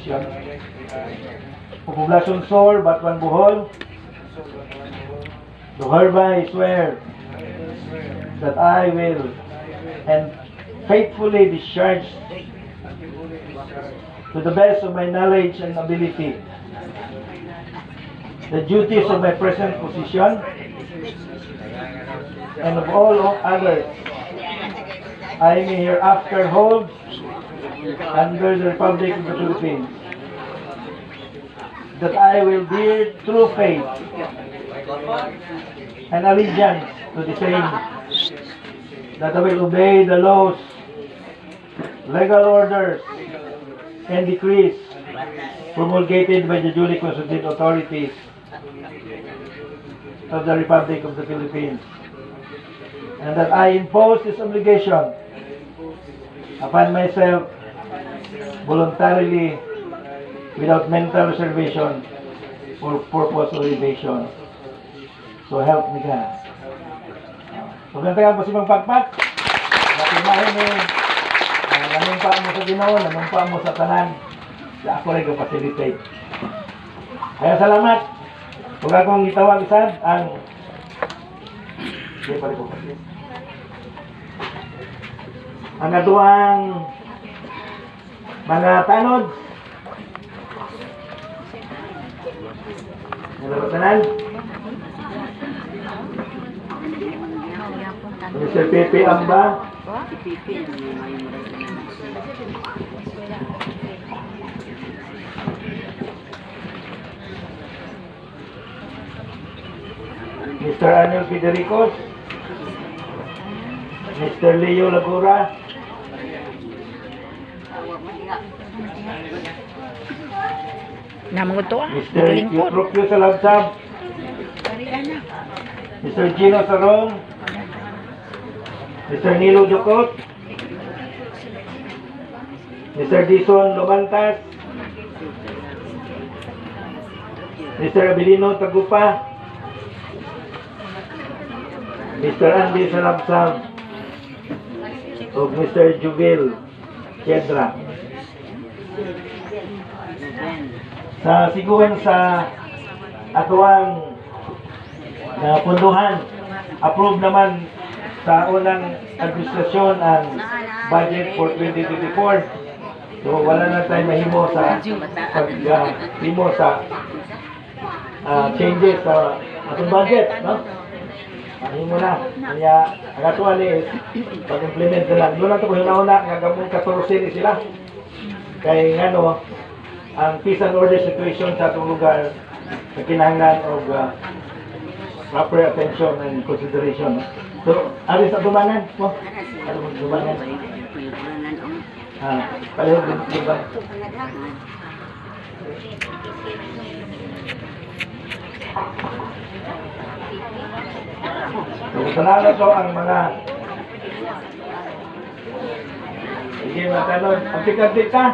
position. Population Sor, Batuan Bohol, do hereby swear that I will and faithfully discharge to the best of my knowledge and ability the duties of my present position and of all others I may hereafter hold under the Republic of the Philippines, that I will bear true faith and allegiance to the same, that I will obey the laws, legal orders, and decrees promulgated by the duly constituted authorities of the Republic of the Philippines, and that I impose this obligation upon myself voluntarily without mental reservation or purpose or evasion. So help me God. So gantagan po si Mang Pakpak. Natimahin ni nanumpa mo sa Ginoo, nanumpa mo sa tanan. Sa ako rin ka-facilitate. Kaya salamat. Huwag akong itawag isad ang aduang mga tanod. Nalabatanan. Mr. Pepe Amba. Mr. Anil Fidericos. Mr. Leo Lagura. Naman ito Mr. Eutrocchio Salabsab. Mr. Gino Sarong. Mr. Nilo Jokot. Mr. Dison Lomantas. Mr. Abilino Tagupa. Mr. Andy Salabsab. O Mr. Jubil Chedra. Sa siguan sa atuang na punduhan, approve naman sa unang administrasyon ang budget for 2024. So wala na tayong mahimo sa paghimo sa changes sa atong budget, no? Mahimo na. Kaya ang atuan is pag-implement na lang. Doon na ito kung una nga gamong 14 sila. Kaya nga no, ang peace and order situation sa atong lugar na kinahanglan og proper attention and consideration. So, aris sa dumanan mo? Ano mo dumanan? Pareho din ba? So, salamat po ang mga sige, matanong. Antik-antik ka?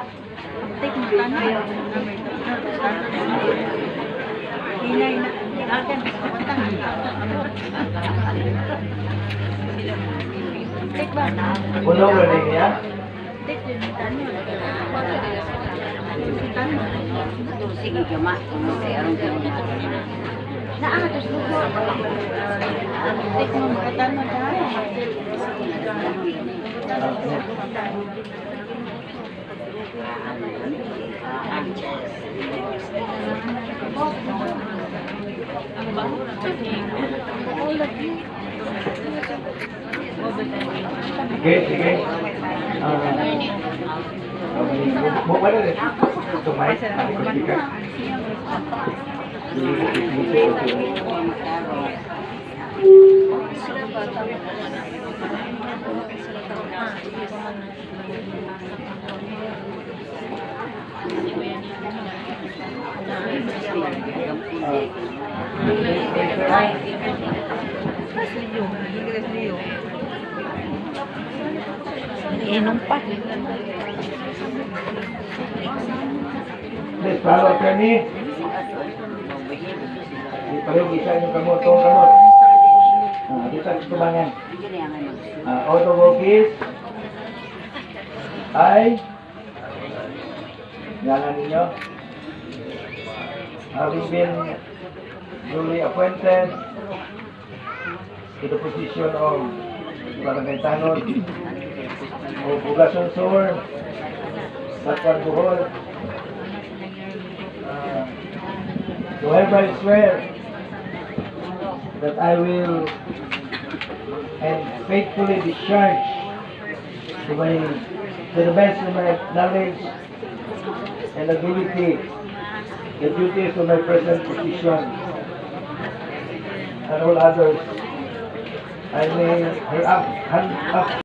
Puno ba rin niya? Sige, jama. Naatos mo po. Tek mo makatan mo tayo. Sige, sige. Mau pada deh. Tumai, kita. Inom pa. Kalau attorney, pareho bisa yung kamot, itong kamot. Dito sa tubangan. Auto of office, I Ngalan ninyo. Having been duly appointed to the position of Barangay Tanod o Bugason Sur, Batwan Bohol, do hereby swear that I will and faithfully discharge to the best of my knowledge and ability the duties of my present position and all others I may hereafter